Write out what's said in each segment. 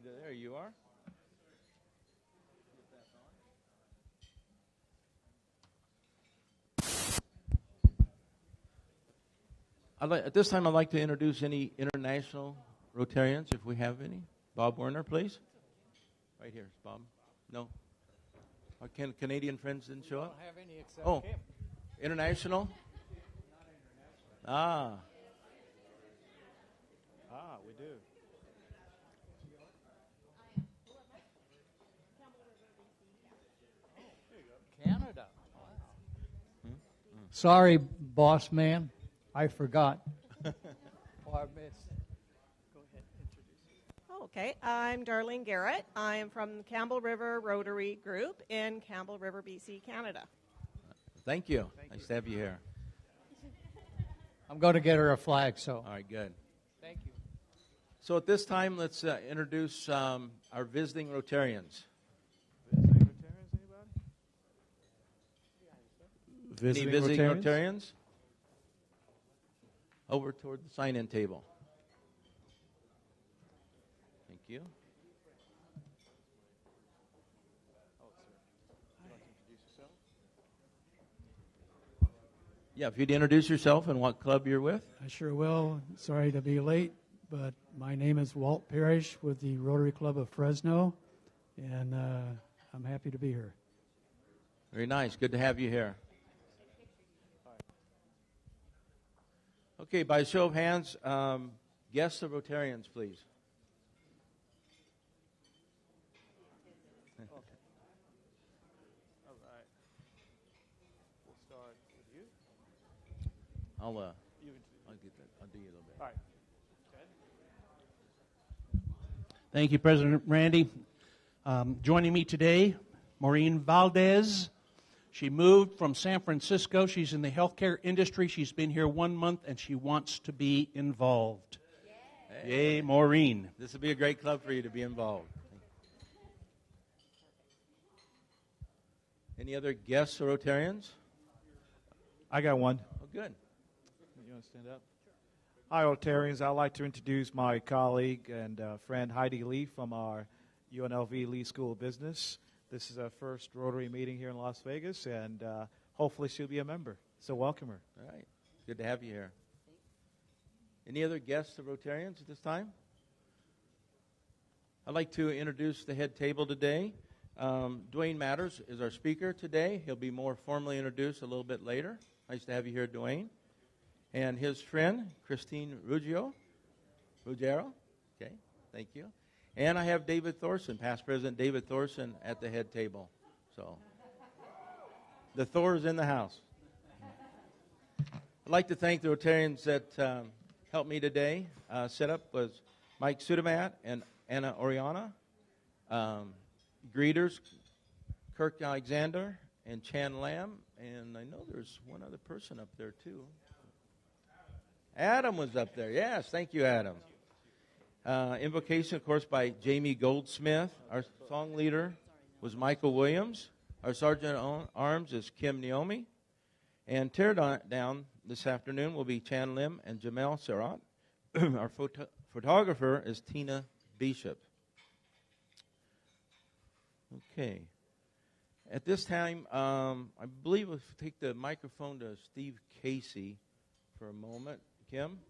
There you are. At this time, I'd like to introduce any international Rotarians, if we have any. Bob Werner, please. Right here, Bob. No? Our Canadian friends didn't show up? We don't have any except Kim. International? Ah. We do. Canada. Wow. Sorry, boss man. I forgot. Go ahead, introduce yourself. Okay, I'm Darlene Garrett. I am from the Campbell River Rotary Group in Campbell River, BC, Canada. Thank you. Nice to have you here. I'm going to get her a flag, so. All right, good. Thank you. So at this time, let's introduce our visiting Rotarians. Visiting Rotarians, anybody? Any visiting Rotarians? Over toward the sign-in table. Thank you. Yeah, if you'd introduce yourself and what club you're with. I sure will. Sorry to be late, but my name is Walt Parrish with the Rotary Club of Fresno, and I'm happy to be here. Very nice. Good to have you here. Okay, by show of hands, guests of Rotarians, please. All right. We'll start with you. I'll get that. I'll do you a little bit. All right. Thank you, President Randy. Joining me today, Maureen Valdez. She moved from San Francisco. She's in the healthcare industry. She's been here 1 month, and she wants to be involved. Yay, Maureen. This will be a great club for you to be involved. Any other guests or Rotarians? I got one. Oh, good. You want to stand up? Hi, Rotarians. I'd like to introduce my colleague and friend Heidi Lee from our UNLV Lee School of Business. This is our first Rotary meeting here in Las Vegas, and hopefully she'll be a member. So welcome her. All right. Good to have you here. Any other guests of Rotarians at this time? I'd like to introduce the head table today. Dwayne Matters is our speaker today. He'll be more formally introduced a little bit later. Nice to have you here, Dwayne. And his friend, Christine Ruggiero. Okay, thank you. And I have David Thorson, past President David Thorson, at the head table. So, the Thor is in the house. I'd like to thank the Rotarians that helped me today. Set up was Mike Sudamat and Anna Oriana. Greeters, Kirk Alexander and Chan Lam. And I know there's one other person up there, too. Adam was up there. Yes, thank you, Adam. Invocation, of course, by Jaime Goldsmith. Our song leader was Michael Williams. Our sergeant at arms is Kim Nyoni. And tear down this afternoon will be Chan Lim and Jamel Sarat. Our photographer is Tina Bishop. Okay. At this time, I believe we'll take the microphone to Steve Casey for a moment. Kim?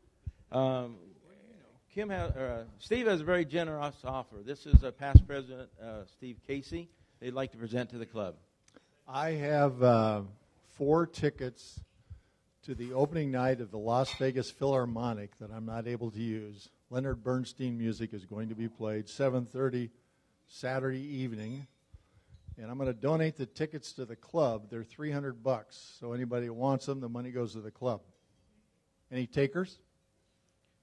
Steve has a very generous offer. This is a past president, Steve Casey. They'd like to present to the club. I have 4 tickets to the opening night of the Las Vegas Philharmonic that I'm not able to use. Leonard Bernstein music is going to be played 7:30 Saturday evening. And I'm going to donate the tickets to the club. They're $300. So anybody who wants them, the money goes to the club. Any takers?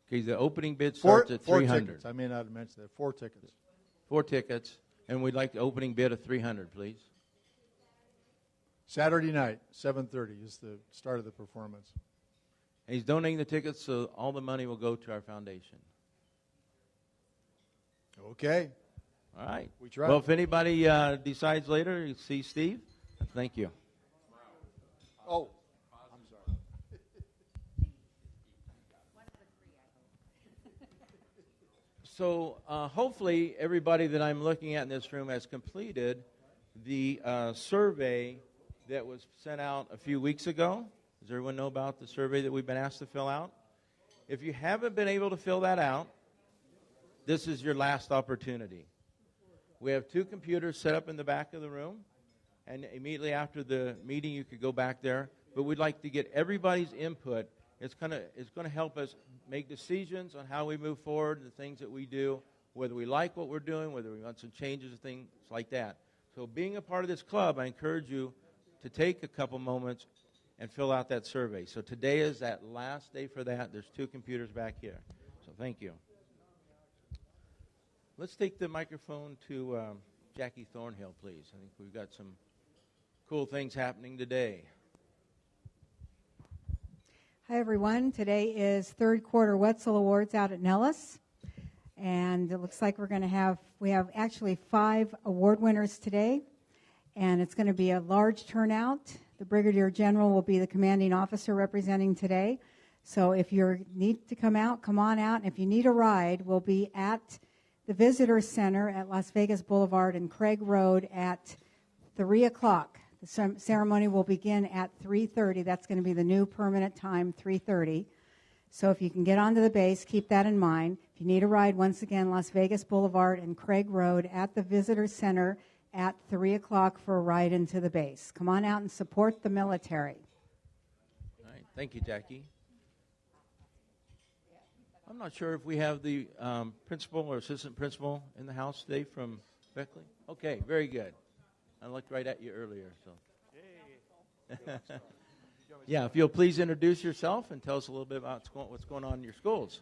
Okay, the opening bid starts at $300. 4 tickets. I may not have mentioned that. 4 tickets. 4 tickets, and we'd like the opening bid of $300, please. Saturday night, 7:30 is the start of the performance. And he's donating the tickets, so all the money will go to our foundation. Okay. All right. We tried. Well, if anybody decides later, you see Steve. Thank you. Oh. So hopefully everybody that I'm looking at in this room has completed the survey that was sent out a few weeks ago. Does everyone know about the survey that we've been asked to fill out? If you haven't been able to fill that out, this is your last opportunity. We have 2 computers set up in the back of the room, and immediately after the meeting you could go back there. But we'd like to get everybody's input. It's going to help us make decisions on how we move forward, the things that we do, whether we like what we're doing, whether we want some changes, things like that. So being a part of this club, I encourage you to take a couple moments and fill out that survey. So today is that last day for that. There's 2 computers back here. So thank you. Let's take the microphone to Jackie Thornhill, please. I think we've got some cool things happening today. Hi, everyone. Today is third Quarter Wetzel Awards out at Nellis. And it looks like we have actually 5 award winners today. And it's going to be a large turnout. The Brigadier General will be the commanding officer representing today. So if you need to come out, come on out. And if you need a ride, we'll be at the Visitor Center at Las Vegas Boulevard and Craig Road at 3 o'clock. The ceremony will begin at 3:30. That's going to be the new permanent time, 3:30. So if you can get onto the base, keep that in mind. If you need a ride, once again, Las Vegas Boulevard and Craig Road at the Visitor Center at 3 o'clock for a ride into the base. Come on out and support the military. All right. Thank you, Jackie. I'm not sure if we have the principal or assistant principal in the house today from Beckley. Okay, very good. I looked right at you earlier. So, yeah, if you'll please introduce yourself and tell us a little bit about what's going on in your schools.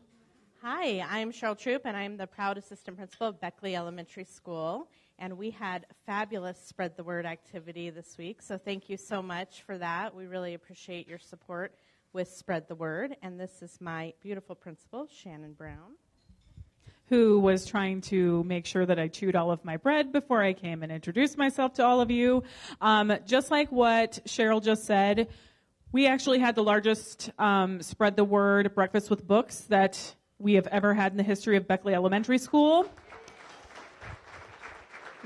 Hi, I'm Cheryl Trypp, and I'm the proud assistant principal of Beckley Elementary School. And we had a fabulous Spread the Word activity this week, so thank you so much for that. We really appreciate your support with Spread the Word. And this is my beautiful principal, Shannon Brown, who was trying to make sure that I chewed all of my bread before I came and introduced myself to all of you. Just like what Cheryl just said, we actually had the largest Spread the Word breakfast with books that we have ever had in the history of Beckley Elementary School.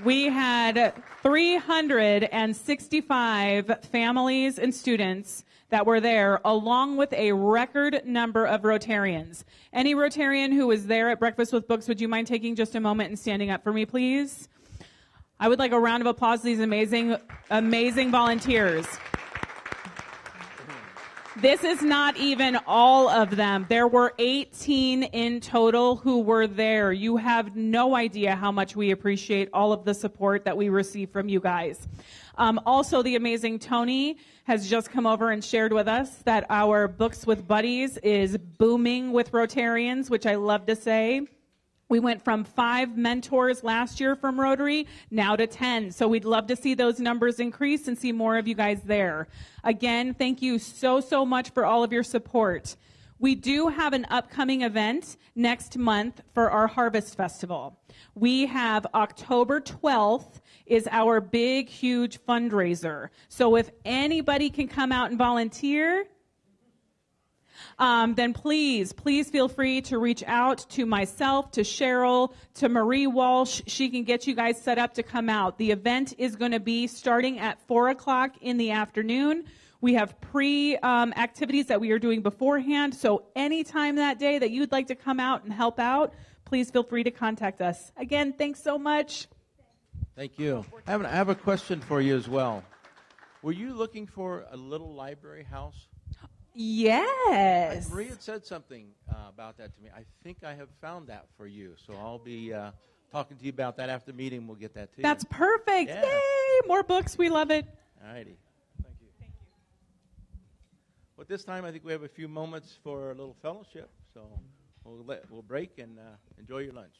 We had 365 families and students that were there, along with a record number of Rotarians. Any Rotarian who was there at Breakfast with Books, would you mind taking just a moment and standing up for me, please? I would like a round of applause to these amazing volunteers. This is not even all of them. There were 18 in total who were there. You have no idea how much we appreciate all of the support that we receive from you guys. Also, the amazing Tony has just come over and shared with us that our Books with Buddies is booming with Rotarians, which I love to say. We went from 5 mentors last year from Rotary, now to 10. So we'd love to see those numbers increase and see more of you guys there. Again, thank you so much for all of your support. We do have an upcoming event next month for our Harvest Festival. We have October 12th is our big, huge fundraiser. So if anybody can come out and volunteer, then please feel free to reach out to myself, to Cheryl, to Marie Walsh. She can get you guys set up to come out. The event is going to be starting at 4 o'clock in the afternoon. We have activities that we are doing beforehand. So anytime that day that you'd like to come out and help out, please feel free to contact us. Again, thanks so much. Thank you. I have a question for you as well. Were you looking for a little library house? Yes. Marie had said something about that to me. I think I have found that for you. So I'll be talking to you about that after the meeting. We'll get that to you. That's perfect. Yeah. Yay! More books. We love it. All righty. Thank you. Well, this time I think we have a few moments for a little fellowship. So we'll break and enjoy your lunch.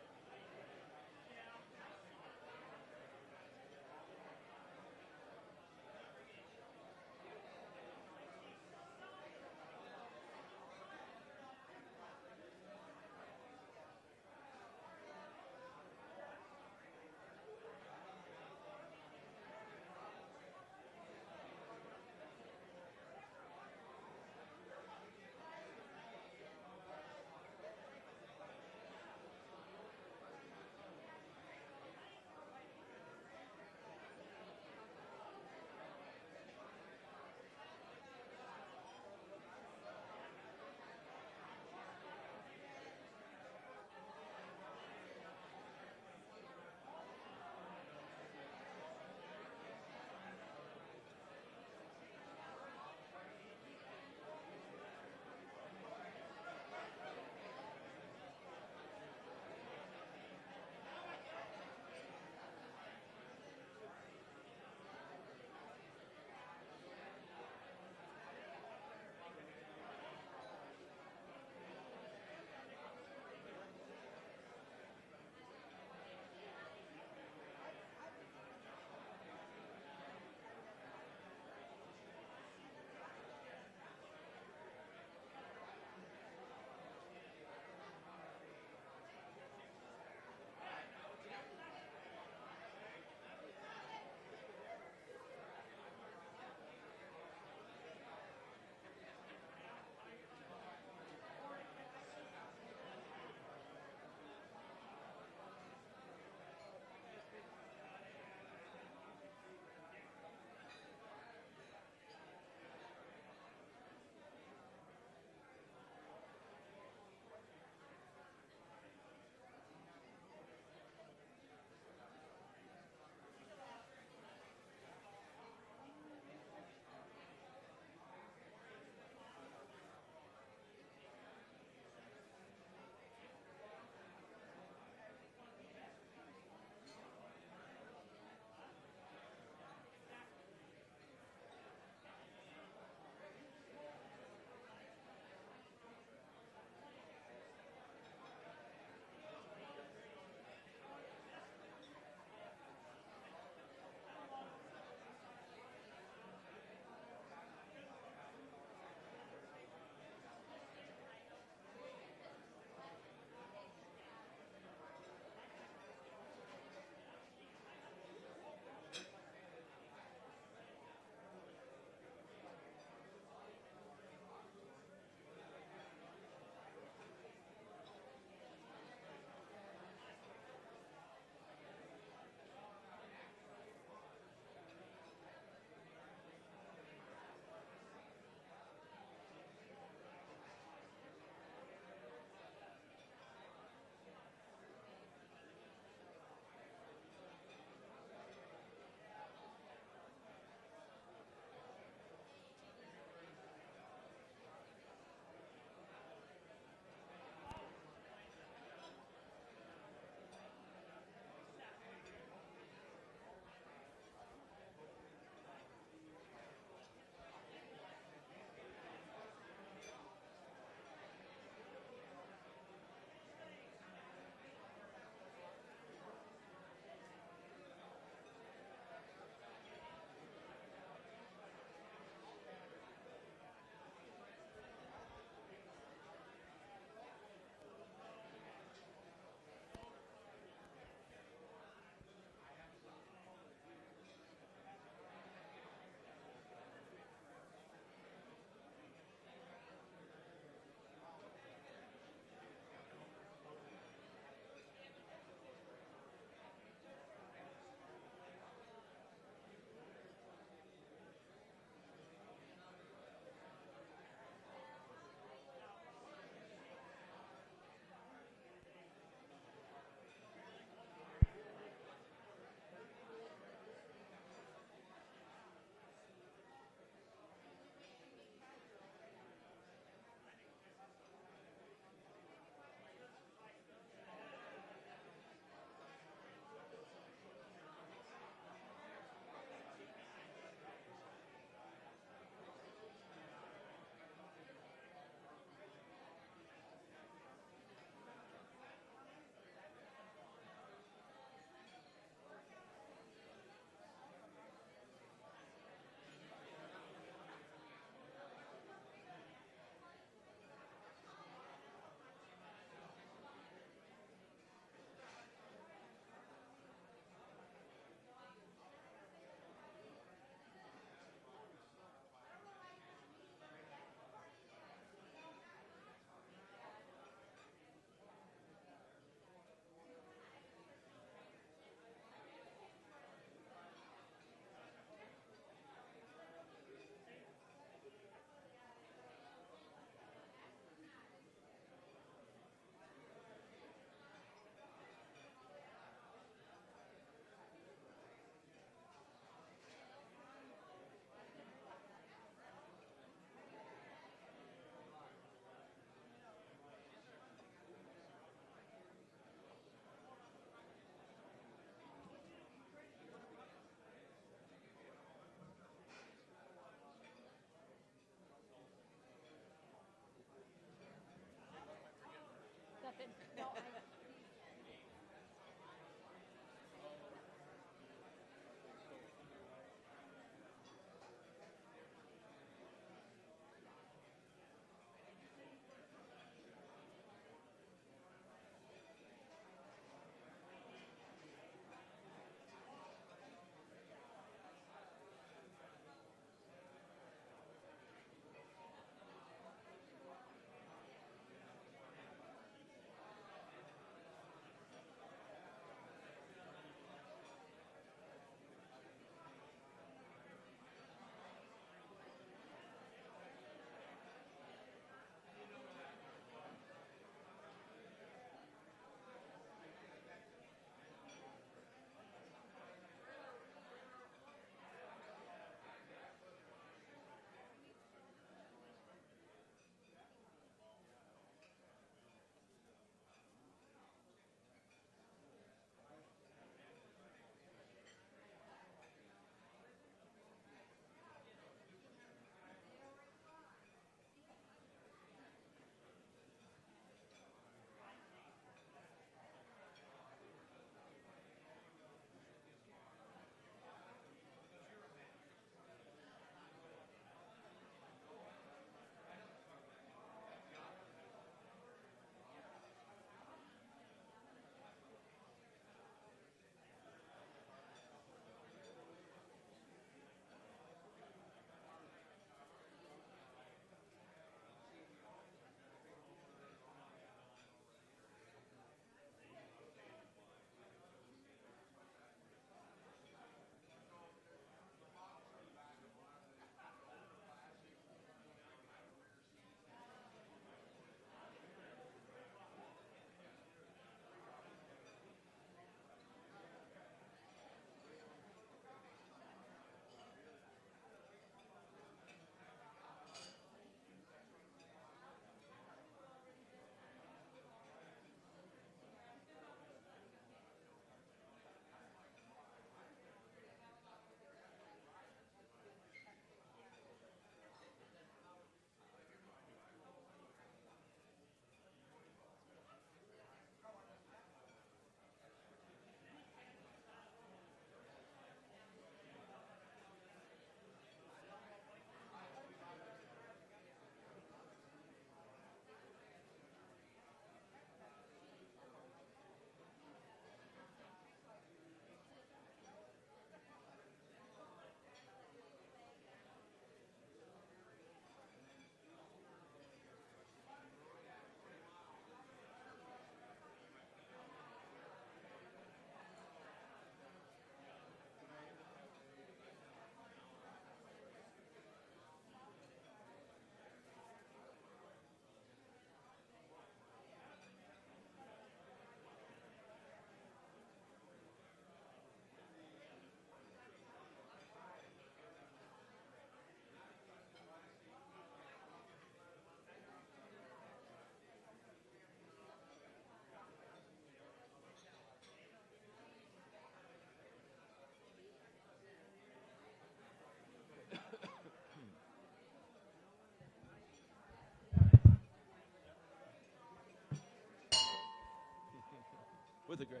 With the grace.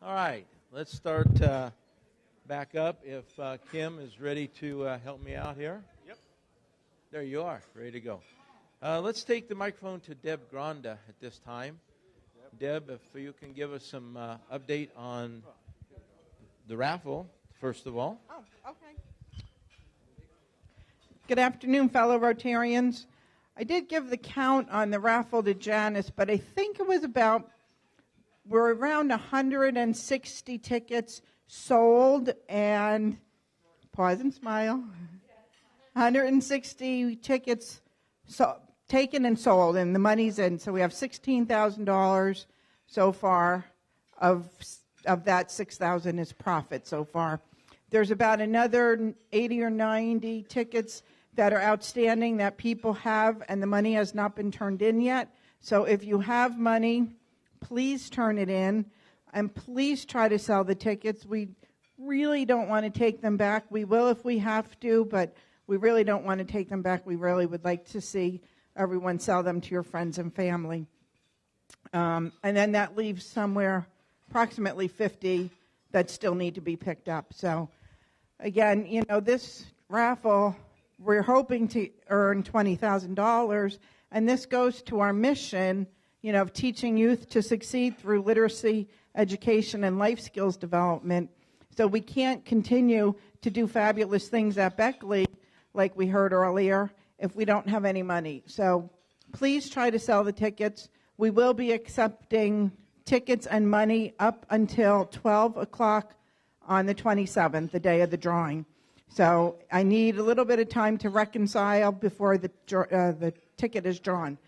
All right, let's start back up. If Kim is ready to help me out here. Yep. There you are, ready to go. Let's take the microphone to Deb Granda at this time. Deb, if you can give us some update on the raffle, first of all. Oh, okay. Good afternoon, fellow Rotarians. I did give the count on the raffle to Janice, but I think it was we're around 160 tickets sold and, pause and smile, 160 tickets taken and sold, and the money's in. So we have $16,000 so far. Of that, $6,000 is profit so far. There's about another 80 or 90 tickets that are outstanding that people have, and the money has not been turned in yet. So if you have money, please turn it in, and please try to sell the tickets. We really don't want to take them back. We will if we have to, but we really don't want to take them back. We really would like to see everyone sell them to your friends and family. And then that leaves somewhere approximately 50 that still need to be picked up. So again, this raffle, we're hoping to earn $20,000, and this goes to our mission, of teaching youth to succeed through literacy, education, and life skills development. So we can't continue to do fabulous things at Beckley, like we heard earlier, if we don't have any money. So please try to sell the tickets. We will be accepting tickets and money up until 12 o'clock on the 27th, the day of the drawing. So I need a little bit of time to reconcile before the ticket is drawn.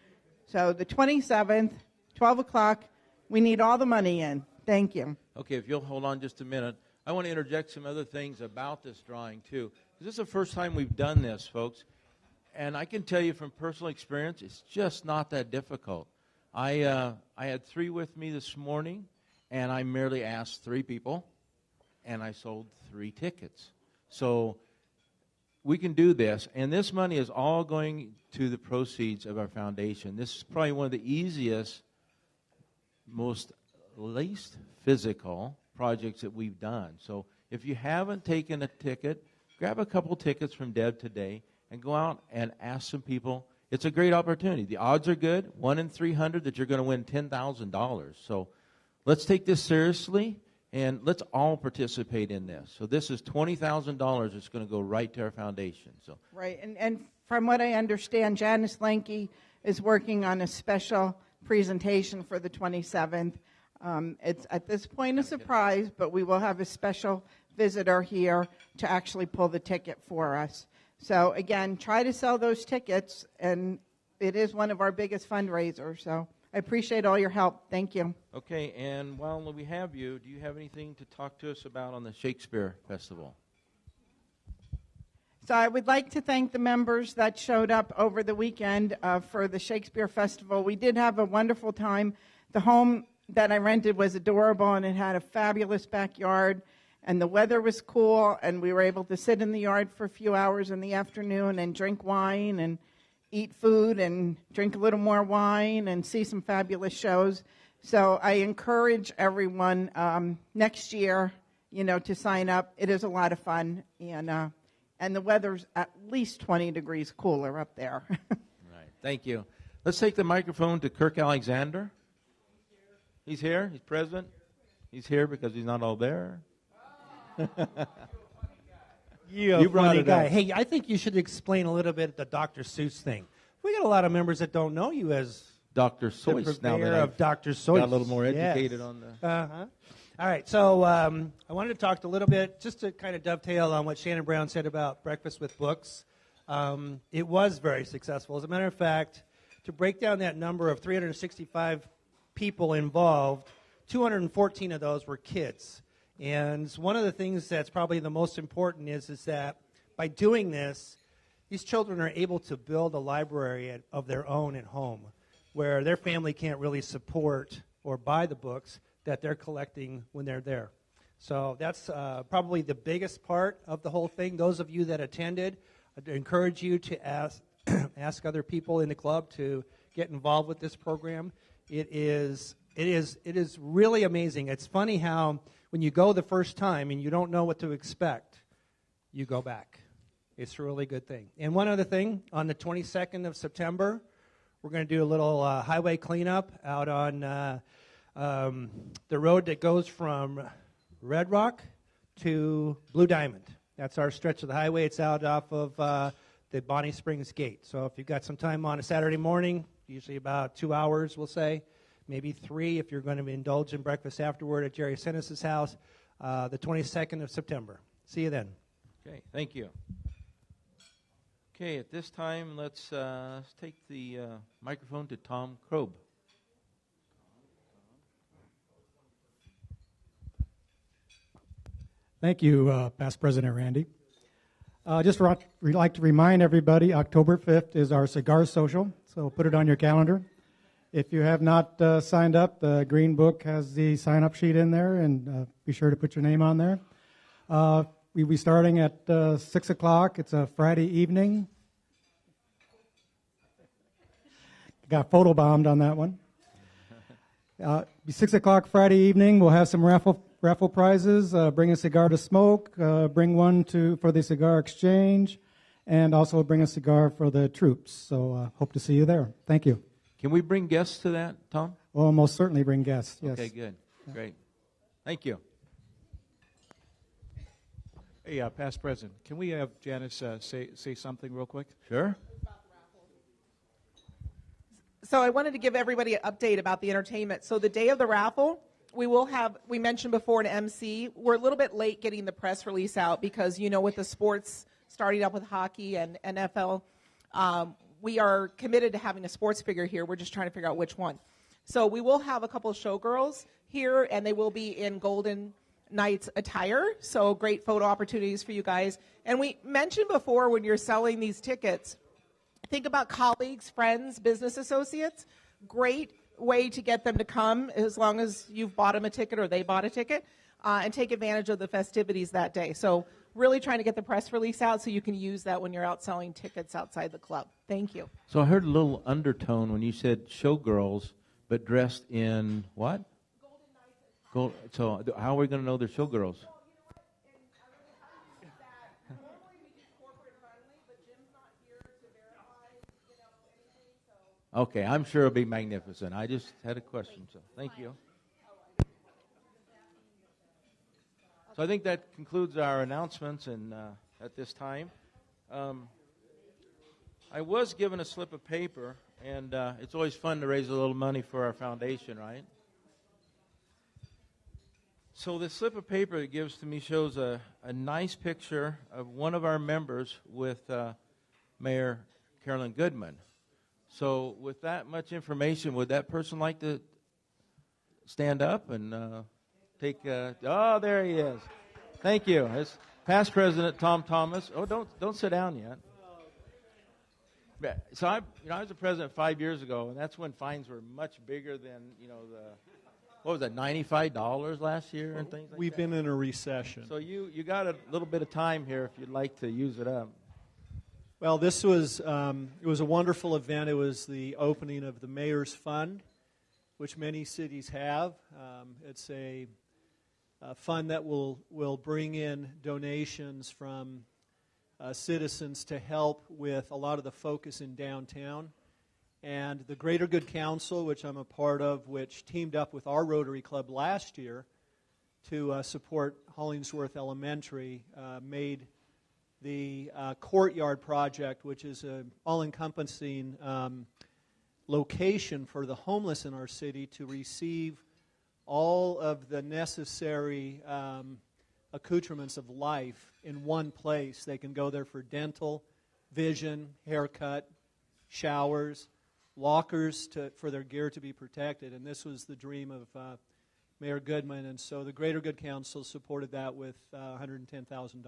So the 27th, 12 o'clock, we need all the money in. Thank you. Okay, if you'll hold on just a minute. I want to interject some other things about this drawing, too. This is the first time we've done this, folks. And I can tell you from personal experience, it's just not that difficult. I had 3 with me this morning, and I merely asked 3 people, and I sold 3 tickets. So we can do this, and this money is all going to the proceeds of our foundation. This is probably one of the easiest, least physical projects that we've done. So if you haven't taken a ticket, grab a couple tickets from Deb today and go out and ask some people. It's a great opportunity. The odds are good, 1 in 300 that you're going to win $10,000. So let's take this seriously. And let's all participate in this. So this is $20,000 that's going to go right to our foundation. So right, and from what I understand, Janice Lencke is working on a special presentation for the 27th. It's at this point a surprise, but we will have a special visitor here to actually pull the ticket for us. So again, try to sell those tickets, and it is one of our biggest fundraisers. So I appreciate all your help. Thank you. Okay, and while we have you, do you have anything to talk to us about on the Shakespeare Festival? So I would like to thank the members that showed up over the weekend for the Shakespeare Festival. We did have a wonderful time. The home that I rented was adorable, and it had a fabulous backyard, and the weather was cool, and we were able to sit in the yard for a few hours in the afternoon and drink wine and eat food and drink a little more wine and see some fabulous shows. So I encourage everyone next year, to sign up. It is a lot of fun, and the weather's at least 20 degrees cooler up there. Right. Thank you. Let's take the microphone to Kirk Alexander. He's here. He's present. He's here because he's not all there. You brought it guy. up. Hey, I think you should explain a little bit the Dr. Seuss thing. We got a lot of members that don't know you as Dr. the Seuss. Now purveyor that of Dr. Seuss. got a little more educated on the... All right, so I wanted to talk a little bit, just to kind of dovetail on what Shannon Brown said about Breakfast with Books. It was very successful. As a matter of fact, to break down that number of 365 people involved, 214 of those were kids. And one of the things that's probably the most important is that by doing this, these children are able to build a library of their own at home, where their family can't really support or buy the books that they're collecting when they're there. So that's probably the biggest part of the whole thing. Those of you that attended, I'd encourage you to ask other people in the club to get involved with this program. It is really amazing. It's funny how when you go the first time and you don't know what to expect, you go back. It's a really good thing. And one other thing, on the 22nd of September, we're going to do a little highway cleanup out on the road that goes from Red Rock to Blue Diamond. That's our stretch of the highway. It's out off of the Bonnie Springs Gate. So if you've got some time on a Saturday morning, usually about 2 hours, we'll say, maybe 3 if you're going to indulge in breakfast afterward at Jerry Sennes' house, the 22nd of September. See you then. Okay, thank you. Okay, at this time, let's take the microphone to Tom Krob. Thank you, Past President Randy. We'd like to remind everybody, October 5th is our Cigar Social, so put it on your calendar. If you have not signed up, the Green Book has the sign-up sheet in there, and be sure to put your name on there. We'll be starting at 6 o'clock. It's a Friday evening. Got photobombed on that one. 6 o'clock Friday evening, we'll have some raffle prizes. Bring a cigar to smoke, bring one for the cigar exchange, and also bring a cigar for the troops. So hope to see you there. Thank you. Can we bring guests to that, Tom? Well, most certainly bring guests, yes. Okay, good. Yeah. Great. Thank you. Hey, Past President, can we have Janice say something real quick? Sure. So I wanted to give everybody an update about the entertainment. So the day of the raffle, we mentioned before an MC. We're a little bit late getting the press release out because, with the sports starting up with hockey and NFL, we are committed to having a sports figure here. We're just trying to figure out which one. So we will have a couple of showgirls here, and they will be in Golden Knights attire. So great photo opportunities for you guys. And we mentioned before, when you're selling these tickets, think about colleagues, friends, business associates. Great way to get them to come as long as you've bought them a ticket or they bought a ticket, and take advantage of the festivities that day. So really trying to get the press release out so you can use that when you're out selling tickets outside the club. Thank you. So I heard a little undertone when you said showgirls, but dressed in what? Golden Knights. So how are we going to know they're showgirls? Okay, I'm sure it'll be magnificent. I just had a question, so thank you. So I think that concludes our announcements and at this time. I was given a slip of paper, and it's always fun to raise a little money for our foundation, right? So the slip of paper it gives to me shows a nice picture of one of our members with Mayor Goodman. So with that much information, would that person like to stand up and take oh, there he is. Thank you. It's Past President Tom Thomas. Oh, don't sit down yet. So I was a president 5 years ago, and that's when fines were much bigger than, what was that, $95 last year and things like We've that? been in a recession. So you got a little bit of time here if you'd like to use it up. Well, this was it was a wonderful event. It was the opening of the Mayor's Fund, which many cities have. It's a fund that will bring in donations from citizens to help with a lot of the focus in downtown. And the Greater Good Counsel, which I'm a part of, which teamed up with our Rotary Club last year to support Hollingsworth Elementary, made the Courtyard Project, which is an all-encompassing location for the homeless in our city to receive all of the necessary accoutrements of life in one place. They can go there for dental, vision, haircut, showers, lockers for their gear to be protected. And this was the dream of Mayor Goodman. And so the Greater Good Counsel supported that with $110,000.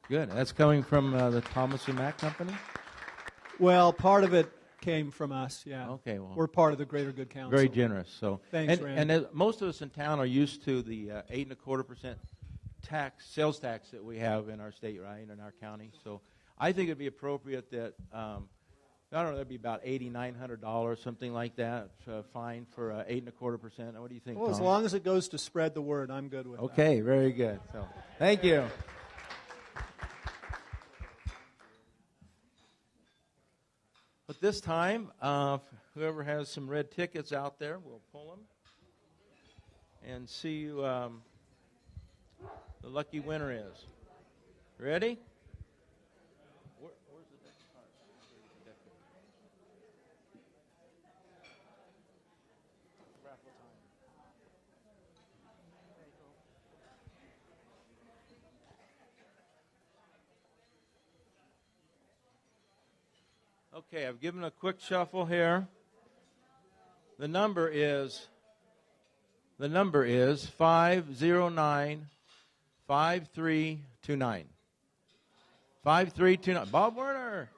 Good. That's coming from the Thomas and Mack Company? Well, part of it came from us, yeah. Okay, well. We're part of the Greater Good Counsel. Very generous. So, thanks, Randy. And as most of us in town are used to the 8.25% sales tax that we have in our state, right, in our county. So I think it'd be appropriate that I don't know, that'd be about $8,900, something like that, fine for 8.25%. What do you think, Well, Tom? as long as it goes to spread the word, I'm good with that. Okay, very good. So, thank you. But this time, whoever has some red tickets out there, we'll pull them and see who the lucky winner is. Ready? Where's the deck of cards? Raffle time. Okay, I've given a quick shuffle here. The number is 509-5329. 5329. Bob Werner.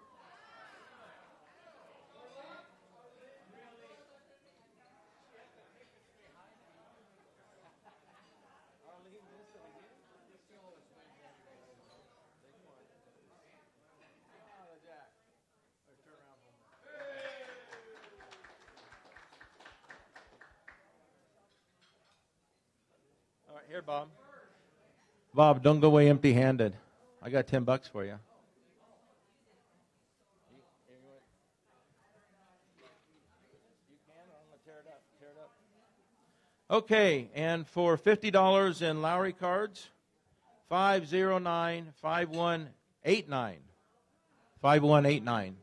All right, here, Bob. Bob, don't go away empty-handed. I got $10 for you. Okay, and for $50 in Lowry cards, 509-5189. 5189.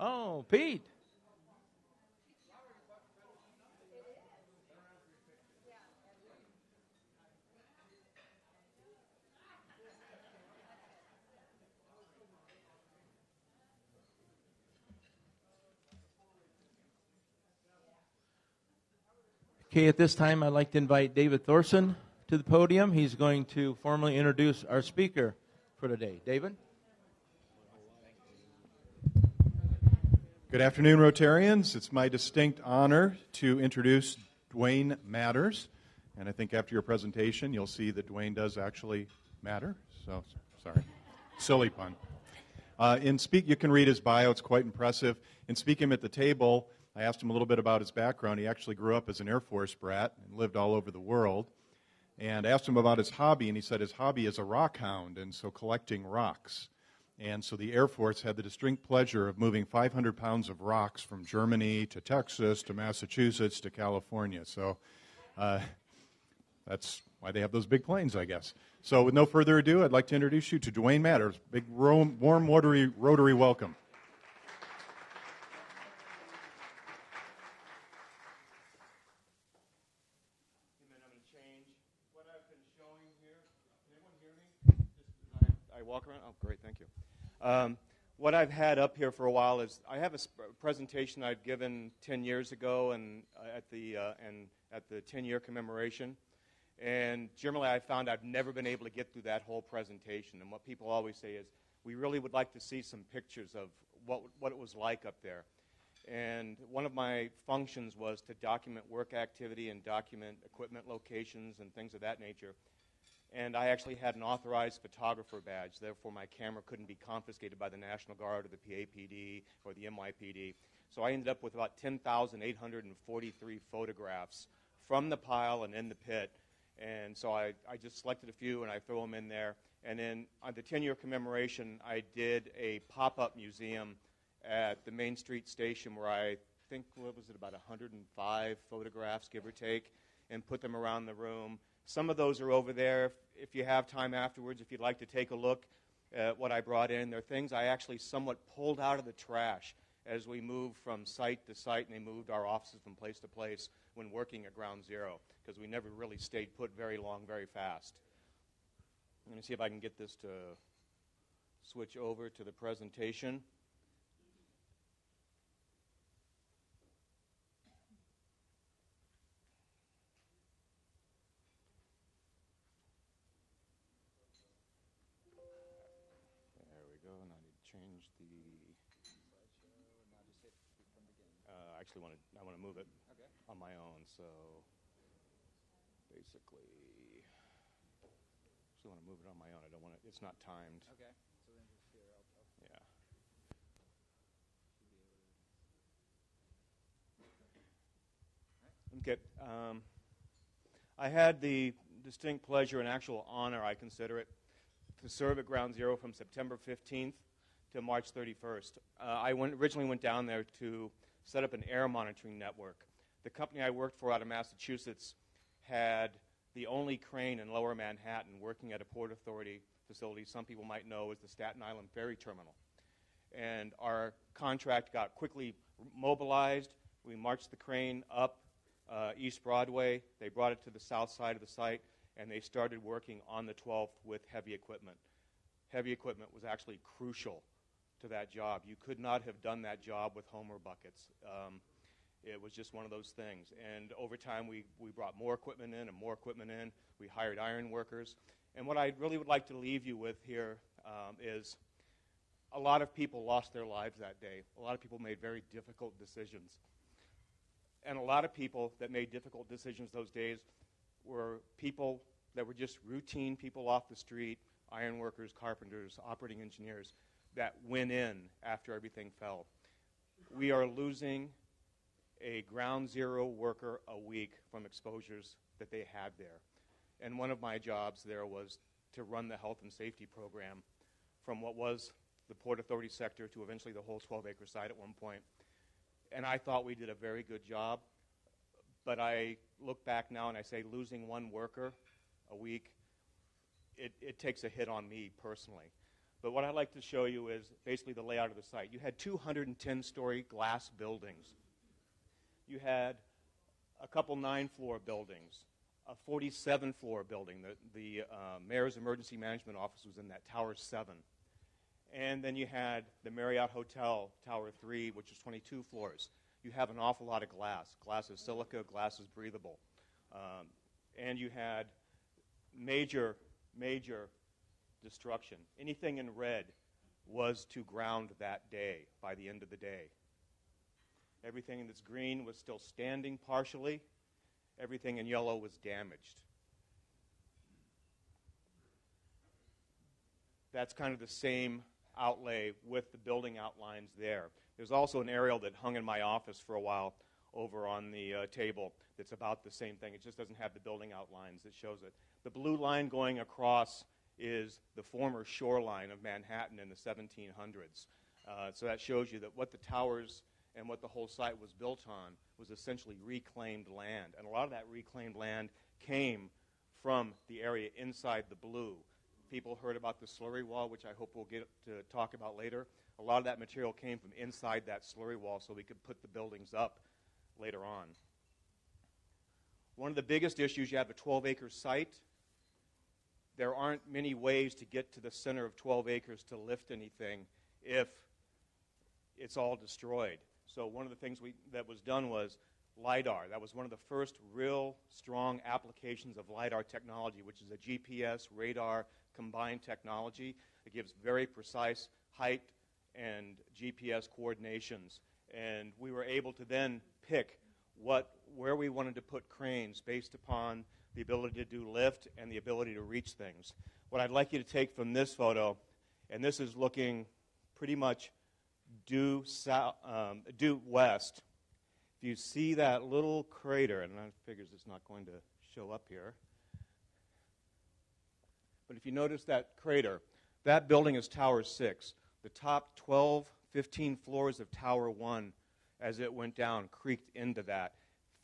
Oh, Pete. Okay, at this time, I'd like to invite David Thorson to the podium. He's going to formally introduce our speaker for today. David? Good afternoon, Rotarians. It's my distinct honor to introduce Dwayne Matters. And I think after your presentation, you'll see that Dwayne does actually matter. So, sorry. Silly pun. You can read his bio. It's quite impressive. In speaking at the table, I asked him a little bit about his background. He actually grew up as an Air Force brat and lived all over the world. And I asked him about his hobby, and he said his hobby is a rock hound, and so collecting rocks. And so the Air Force had the distinct pleasure of moving 500 pounds of rocks from Germany to Texas to Massachusetts to California. So that's why they have those big planes, I guess. So with no further ado, I'd like to introduce you to Dwayne Matters. Big, warm Rotary welcome. I walk around? Oh, great, thank you. What I've had up here for a while is I have a presentation I'd given 10 years ago and at the 10-year commemoration. And generally I found I've never been able to get through that whole presentation. And what people always say is, we really would like to see some pictures of what it was like up there. And one of my functions was to document work activity and document equipment locations and things of that nature. And I actually had an authorized photographer badge, therefore my camera couldn't be confiscated by the National Guard or the PAPD or the NYPD. So I ended up with about 10,843 photographs from the pile and in the pit. And so I just selected a few and I throw them in there. And then on the 10-year commemoration, I did a pop-up museum at the Main Street station where I think, what was it, about 105 photographs, give or take, and put them around the room. Some of those are over there. If you have time afterwards, if you'd like to take a look at what I brought in, they're things I actually somewhat pulled out of the trash as we moved from site to site, and they moved our offices from place to place when working at Ground Zero, because we never really stayed put very long, very fast. I'm going to see if I can get this to switch over to the presentation. I want to move it on my own, so basically, so I want to move it on my own. I don't want to, it's not timed. Okay. So then just here, Yeah. Okay. I had the distinct pleasure and actual honor, I consider it, to serve at Ground Zero from September 15th to March 31st. I originally went down there to set up an air monitoring network. The company I worked for out of Massachusetts had the only crane in Lower Manhattan working at a Port Authority facility some people might know as the Staten Island Ferry Terminal. And our contract got quickly mobilized. We marched the crane up East Broadway. They brought it to the south side of the site, and they started working on the 12th with heavy equipment. Heavy equipment was actually crucial to that job. You could not have done that job with Homer buckets. It was just one of those things. And over time, we brought more equipment in and more equipment in. We hired iron workers. And what I really would like to leave you with here is a lot of people lost their lives that day. A lot of people made very difficult decisions. And a lot of people that made difficult decisions those days were people that were just routine people off the street, iron workers, carpenters, operating engineers, that went in after everything fell. We are losing a Ground Zero worker a week from exposures that they had there. And one of my jobs there was to run the health and safety program from what was the Port Authority sector to eventually the whole 12-acre site at one point. And I thought we did a very good job. But I look back now and I say losing one worker a week, it takes a hit on me personally. But what I'd like to show you is basically the layout of the site. You had 210-story glass buildings. You had a couple 9-floor buildings, a 47-floor building. The Mayor's Emergency Management Office was in that Tower 7. And then you had the Marriott Hotel, Tower 3, which is 22 floors. You have an awful lot of glass. Glass is silica, glass is breathable. And you had major destruction. Anything in red was to ground that day by the end of the day. Everything that's green was still standing partially. Everything in yellow was damaged. That's kind of the same outlay with the building outlines there. There's also an aerial that hung in my office for a while over on the table that's about the same thing. It just doesn't have the building outlines that shows it. The blue line going across is the former shoreline of Manhattan in the 1700s. So that shows you that what the towers and what the whole site was built on was essentially reclaimed land. And a lot of that reclaimed land came from the area inside the blue. People heard about the slurry wall, which I hope we'll get to talk about later. A lot of that material came from inside that slurry wall so we could put the buildings up later on. One of the biggest issues, you have a 12-acre site. There aren't many ways to get to the center of 12 acres to lift anything if it's all destroyed. So one of the things that was done was LIDAR. That was one of the first real strong applications of LIDAR technology, which is a GPS, radar, combined technology. It gives very precise height and GPS coordinations. And we were able to then pick where we wanted to put cranes based upon the ability to do lift and the ability to reach things. What I'd like you to take from this photo, and this is looking pretty much due west. If you see that little crater, and I figures it's not going to show up here, but if you notice that crater, that building is Tower 6. The top 12, 15 floors of Tower 1, as it went down, creaked into that,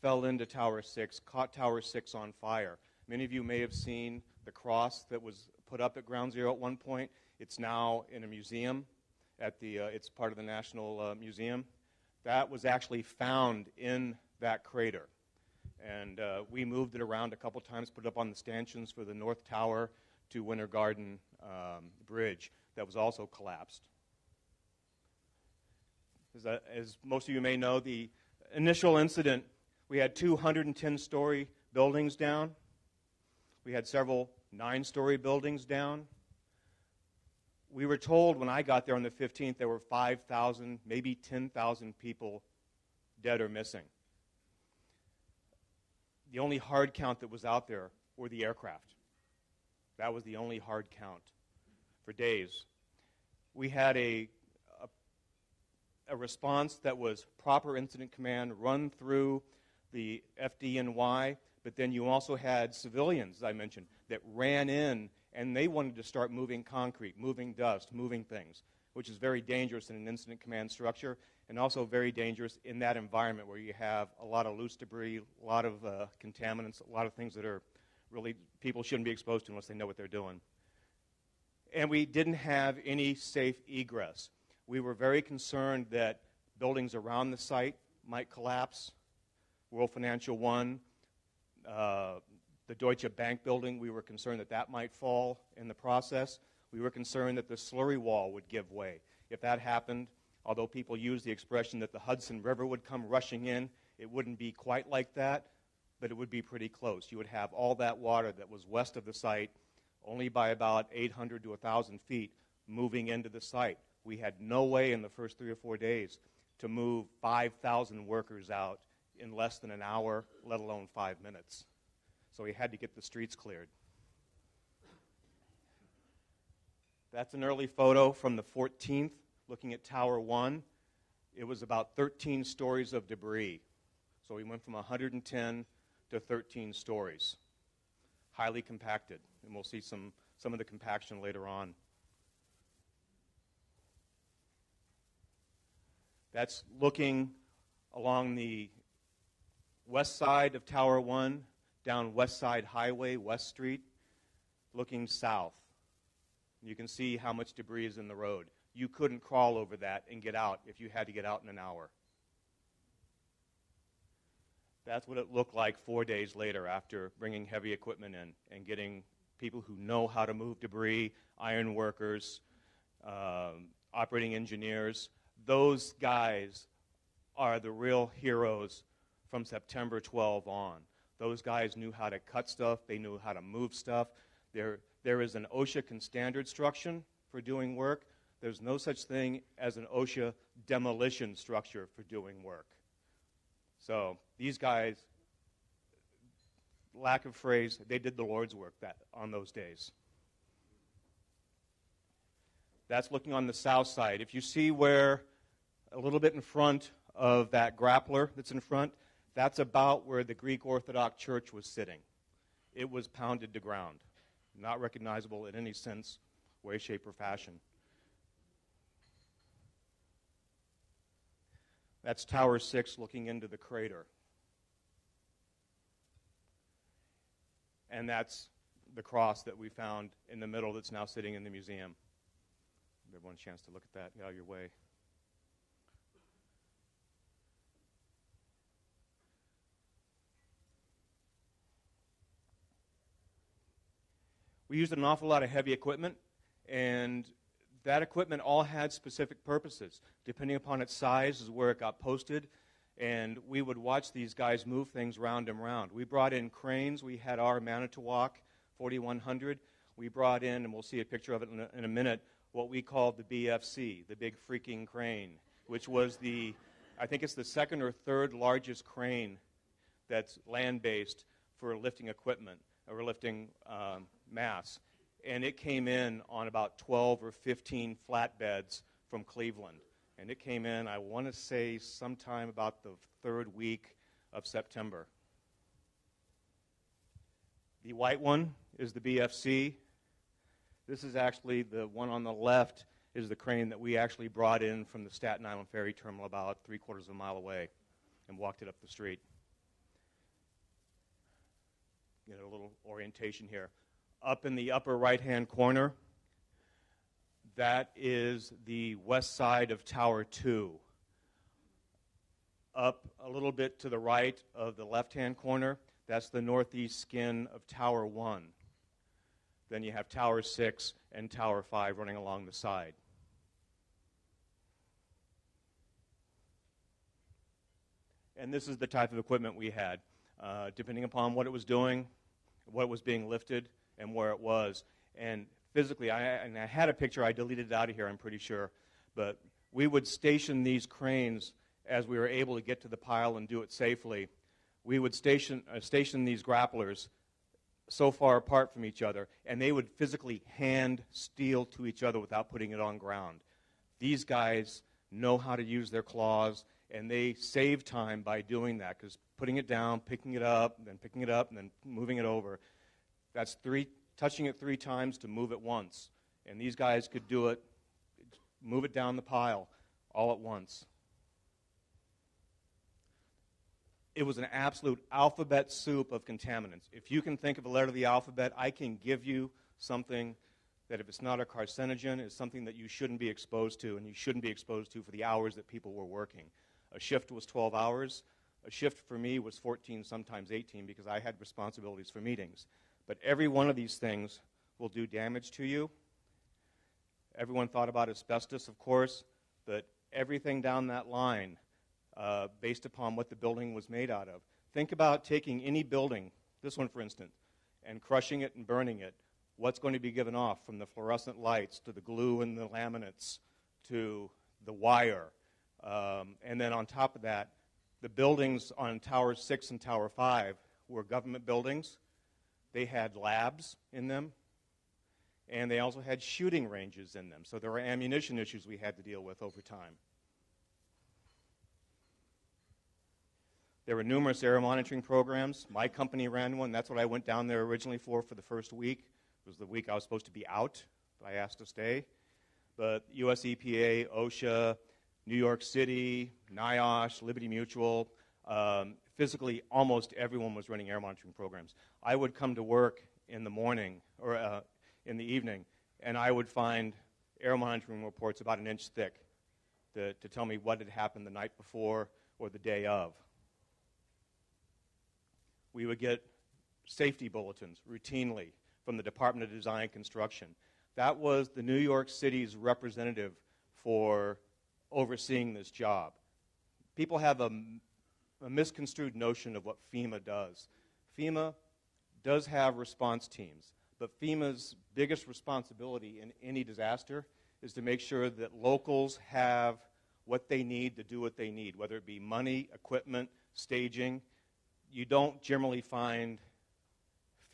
fell into Tower 6, caught Tower 6 on fire. Many of you may have seen the cross that was put up at Ground Zero at one point. It's now in a museum. It's part of the National Museum. That was actually found in that crater. And we moved it around a couple times, put it up on the stanchions for the North Tower to Winter Garden Bridge that was also collapsed. As most of you may know, the initial incident, we had 210-story buildings down. We had several 9-story buildings down. We were told when I got there on the 15th there were 5,000, maybe 10,000 people dead or missing. the only hard count that was out there were the aircraft. That was the only hard count for days. We had a response that was proper incident command run through the FDNY, but then you also had civilians, as I mentioned, that ran in, and they wanted to start moving concrete, moving dust, moving things, which is very dangerous in an incident command structure, and also very dangerous in that environment where you have a lot of loose debris, a lot of contaminants, a lot of things that are really people shouldn't be exposed to unless they know what they're doing. And we didn't have any safe egress. We were very concerned that buildings around the site might collapse. World Financial One, the Deutsche Bank building, we were concerned that that might fall in the process. We were concerned that the slurry wall would give way. If that happened, although people use the expression that the Hudson River would come rushing in, it wouldn't be quite like that, but it would be pretty close. You would have all that water that was west of the site only by about 800 to 1,000 feet moving into the site. We had no way in the first 3 or 4 days to move 5,000 workers out in less than an hour, let alone 5 minutes. So we had to get the streets cleared. That's an early photo from the 14th, looking at Tower 1. It was about 13 stories of debris. So we went from 110 to 13 stories. Highly compacted. And we'll see some of the compaction later on. That's looking along the west side of Tower 1, down West Side Highway, West Street, looking south. You can see how much debris is in the road. You couldn't crawl over that and get out if you had to get out in an hour. That's what it looked like 4 days later after bringing heavy equipment in and getting people who know how to move debris, iron workers, operating engineers. Those guys are the real heroes from September 12 on. Those guys knew how to cut stuff. They knew how to move stuff. There is an OSHA standard structure for doing work. There's no such thing as an OSHA demolition structure for doing work. So these guys, lack of phrase, they did the Lord's work on those days. That's looking on the south side. If you see where a little bit in front of that grappler that's in front, that's about where the Greek Orthodox Church was sitting. It was pounded to ground, not recognizable in any sense, way, shape, or fashion. That's Tower 6 looking into the crater. And that's the cross that we found in the middle that's now sitting in the museum. Give everyone a chance to look at that. Get out of your way. We used an awful lot of heavy equipment, and that equipment all had specific purposes. Depending upon its size is where it got posted, and we would watch these guys move things round and round. We brought in cranes. We had our Manitowoc 4100. We brought in, and we'll see a picture of it in a minute, what we called the BFC, the Big Freaking Crane, which was I think it's the second or third largest crane that's land-based for lifting equipment, or lifting mass. And it came in on about 12 or 15 flatbeds from Cleveland. And it came in, I want to say, sometime about the third week of September. The white one is the BFC. This is actually the one on the left is the crane that we actually brought in from the Staten Island Ferry Terminal about 3/4 of a mile away and walked it up the street. Get a little orientation here. Up in the upper right-hand corner, that is the west side of Tower 2. Up a little bit to the right of the left-hand corner, that's the northeast skin of Tower 1. Then you have Tower 6 and Tower 5 running along the side. And this is the type of equipment we had, depending upon what it was doing, what was being lifted, and where it was. And physically, I had a picture, I deleted it out of here, I'm pretty sure, but we would station these cranes as we were able to get to the pile and do it safely. we would station these grapplers so far apart from each other, and they would physically hand steel to each other without putting it on ground. These guys know how to use their claws, and they save time by doing that, because putting it down, picking it up, and then moving it over, that's touching it 3 times to move it once. And these guys could do it, move it down the pile all at once. It was an absolute alphabet soup of contaminants. If you can think of a letter of the alphabet, I can give you something that, if it's not a carcinogen, is something that you shouldn't be exposed to, and you shouldn't be exposed to for the hours that people were working. A shift was 12 hours. A shift for me was 14, sometimes 18, because I had responsibilities for meetings. But every one of these things will do damage to you. Everyone thought about asbestos, of course, but everything down that line, based upon what the building was made out of. Think about taking any building, this one for instance, and crushing it and burning it. What's going to be given off, from the fluorescent lights to the glue and the laminates to the wire? And then on top of that, the buildings on Tower 6 and Tower 5 were government buildings. They had labs in them, and they also had shooting ranges in them. So there were ammunition issues we had to deal with over time. There were numerous air monitoring programs. My company ran one. That's what I went down there originally for the first week. It was the week I was supposed to be out, but I asked to stay. But US EPA, OSHA, New York City, NIOSH, Liberty Mutual, physically almost everyone was running air monitoring programs. I would come to work in the morning or in the evening, and I would find air monitoring reports about an inch thick to tell me what had happened the night before or the day of. We would get safety bulletins routinely from the Department of Design and Construction. That was the New York City's representative for overseeing this job. People have a misconstrued notion of what FEMA does. FEMA does have response teams, but FEMA's biggest responsibility in any disaster is to make sure that locals have what they need to do what they need, whether it be money, equipment, staging. You don't generally find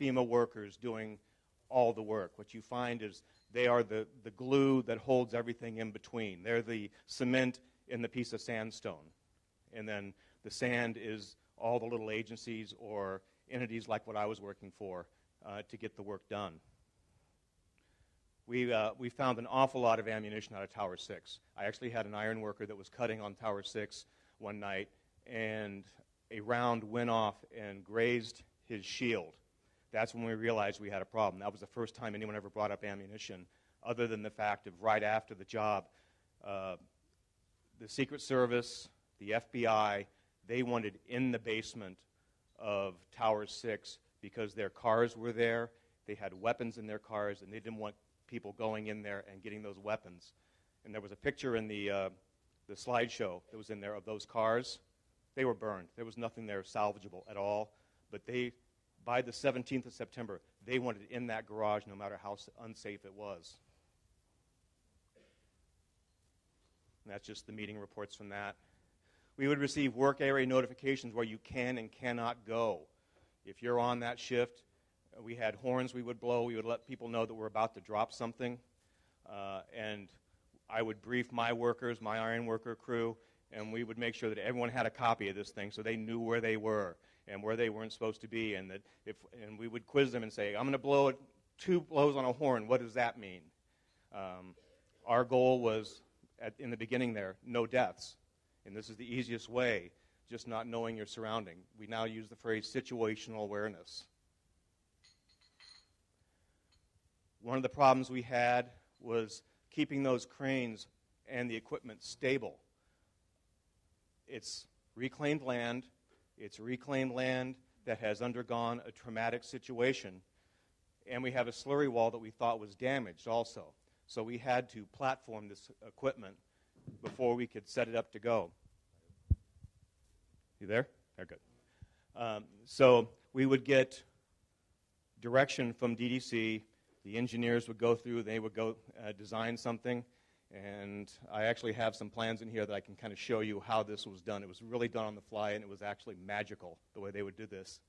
FEMA workers doing all the work. What you find is they are the glue that holds everything in between. They're the cement in the piece of sandstone. And then the sand is all the little agencies or entities like what I was working for to get the work done. We found an awful lot of ammunition out of Tower 6. I actually had an iron worker that was cutting on Tower 6 one night, and a round went off and grazed his shield. That's when we realized we had a problem. That was the first time anyone ever brought up ammunition, other than the fact of right after the job, the Secret Service, the FBI, they wanted in the basement of Tower 6 because their cars were there, they had weapons in their cars, and they didn't want people going in there and getting those weapons. And there was a picture in the slideshow that was in there of those cars. They were burned. There was nothing there salvageable at all. But by the 17th of September, they wanted in that garage no matter how unsafe it was. And that's just the meeting reports from that. We would receive work area notifications where you can and cannot go. If you're on that shift, we had horns we would blow. We would let people know that we're about to drop something. And I would brief my workers, my iron worker crew, and we would make sure that everyone had a copy of this thing so they knew where they were and where they weren't supposed to be. And we would quiz them and say, I'm going to blow it 2 blows on a horn. What does that mean? Our goal was, in the beginning there, no deaths. And this is the easiest way, just not knowing your surrounding. We now use the phrase situational awareness. One of the problems we had was keeping those cranes and the equipment stable. It's reclaimed land. It's reclaimed land that has undergone a traumatic situation. And we have a slurry wall that we thought was damaged also. So we had to platform this equipment before we could set it up to go. You there? They're good. So we would get direction from DDC. The engineers would go through, they would go design something, And I actually have some plans in here that I can kind of show you how this was done. It was really done on the fly, and it was actually magical the way they would do this.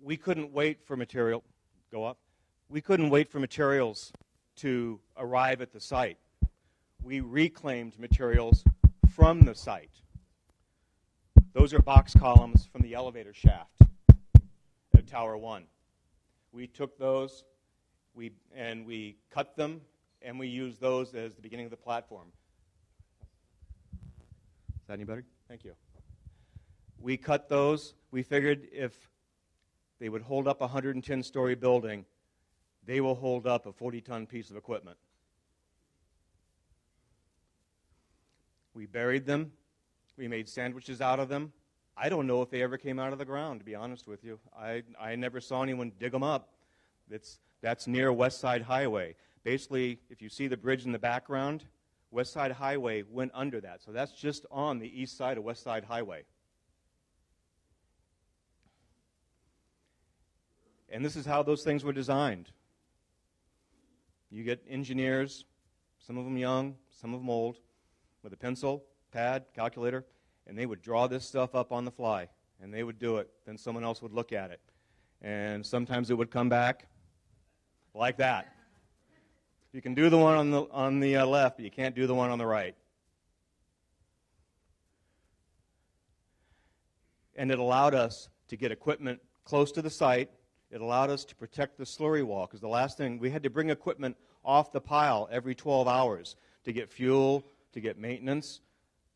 We couldn't wait for material. Go up. We couldn't wait for materials to arrive at the site. We reclaimed materials from the site. Those are box columns from the elevator shaft at Tower 1. We took those, we cut them, and we used those as the beginning of the platform. Is that any better? Thank you. We cut those. We figured if they would hold up a 110-story building, they will hold up a 40-ton piece of equipment. We buried them. We made sandwiches out of them. I don't know if they ever came out of the ground, to be honest with you. I never saw anyone dig them up. That's near West Side Highway. Basically, if you see the bridge in the background, West Side Highway went under that. So that's just on the east side of West Side Highway. And this is how those things were designed. You get engineers, some of them young, some of them old, with a pencil, pad, calculator, and they would draw this stuff up on the fly, and they would do it. Then someone else would look at it. And sometimes it would come back like that. You can do the one on the left, but you can't do the one on the right. And it allowed us to get equipment close to the site. It allowed us to protect the slurry wall, because the last thing, we had to bring equipment off the pile every 12 hours to get fuel, to get maintenance.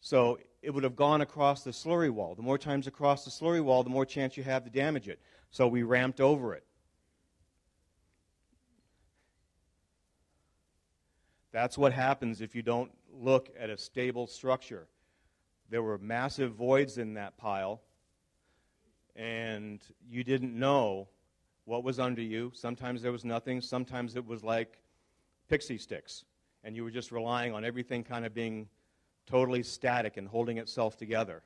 So it would have gone across the slurry wall. The more times across the slurry wall, the more chance you have to damage it. So we ramped over it. That's what happens if you don't look at a stable structure. There were massive voids in that pile, and you didn't know what was under you. Sometimes there was nothing. Sometimes it was like pixie sticks, and you were just relying on everything kind of being totally static and holding itself together.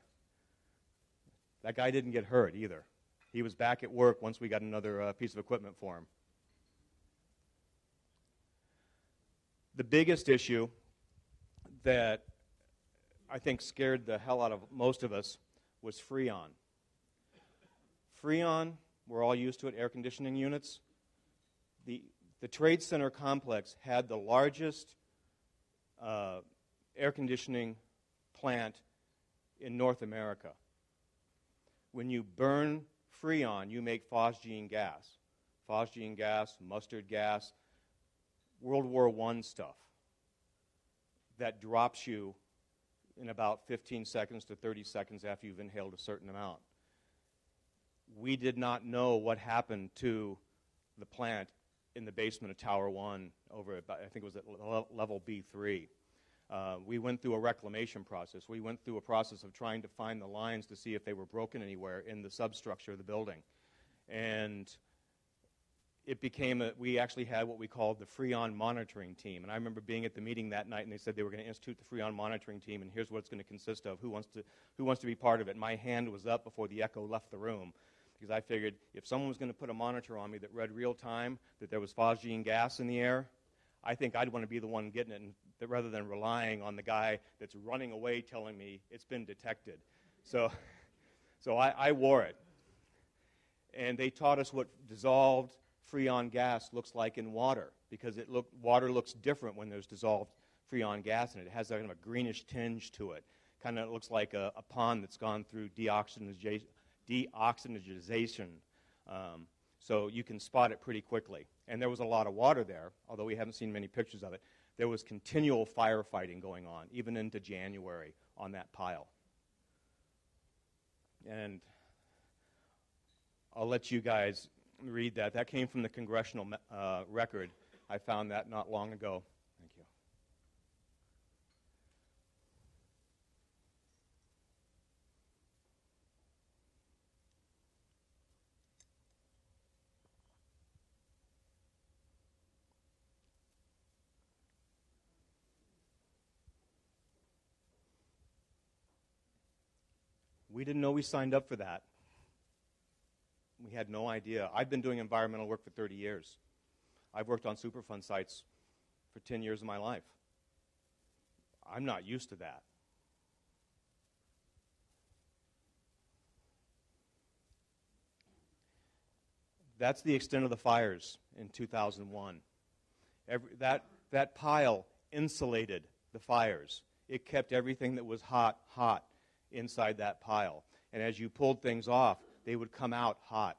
That guy didn't get hurt either. He was back at work once we got another piece of equipment for him. The biggest issue that I think scared the hell out of most of us was Freon. Freon, we're all used to it, air conditioning units. The Trade Center complex had the largest air conditioning plant in North America. When you burn Freon, you make phosgene gas. Phosgene gas, mustard gas, World War I stuff that drops you in about 15 seconds to 30 seconds after you've inhaled a certain amount. We did not know what happened to the plant in the basement of Tower 1 over at, I think it was at level B3. We went through a reclamation process. We went through a process of trying to find the lines to see if they were broken anywhere in the substructure of the building. And it became we actually had what we called the Freon monitoring team. And I remember being at the meeting that night, and they said they were going to institute the Freon monitoring team, and here's what it's going to consist of. Who wants to be part of it? My hand was up before the echo left the room, because I figured if someone was going to put a monitor on me that read real time, that there was phosgene gas in the air, I think I'd want to be the one getting it, and rather than relying on the guy that's running away telling me it's been detected. So I wore it. And they taught us what dissolved Freon gas looks like in water, because water looks different when there's dissolved Freon gas in it. It has kind of a greenish tinge to it. Kind of looks like a pond that's gone through deoxygenization. So you can spot it pretty quickly. And there was a lot of water there, although we haven't seen many pictures of it. There was continual firefighting going on, even into January, on that pile. And I'll let you guys read that. That came from the Congressional Record. I found that not long ago. Thank you. We didn't know we signed up for that. We had no idea. I've been doing environmental work for 30 years. I've worked on Superfund sites for 10 years of my life. I'm not used to that. That's the extent of the fires in 2001. That pile insulated the fires. It kept everything that was hot inside that pile. And as you pulled things off, they would come out hot.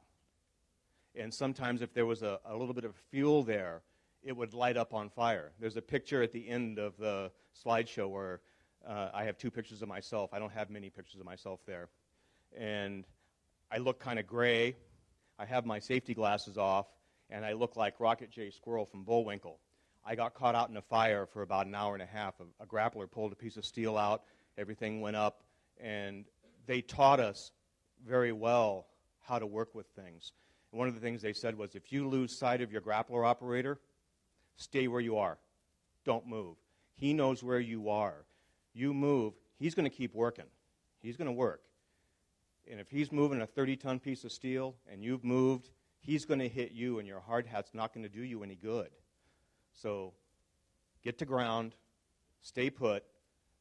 And sometimes if there was a little bit of fuel there, it would light up on fire. There's a picture at the end of the slideshow where I have 2 pictures of myself. I don't have many pictures of myself there. And I look kind of gray. I have my safety glasses off, and I look like Rocket J. Squirrel from Bullwinkle. I got caught out in a fire for about an hour and a half. A grappler pulled a piece of steel out. Everything went up, and they taught us very well how to work with things. And one of the things they said was, if you lose sight of your grappler operator, stay where you are. Don't move. He knows where you are. You move, he's going to keep working. He's going to work. And if he's moving a 30-ton piece of steel and you've moved, he's going to hit you, and your hard hat's not going to do you any good. So get to ground, stay put.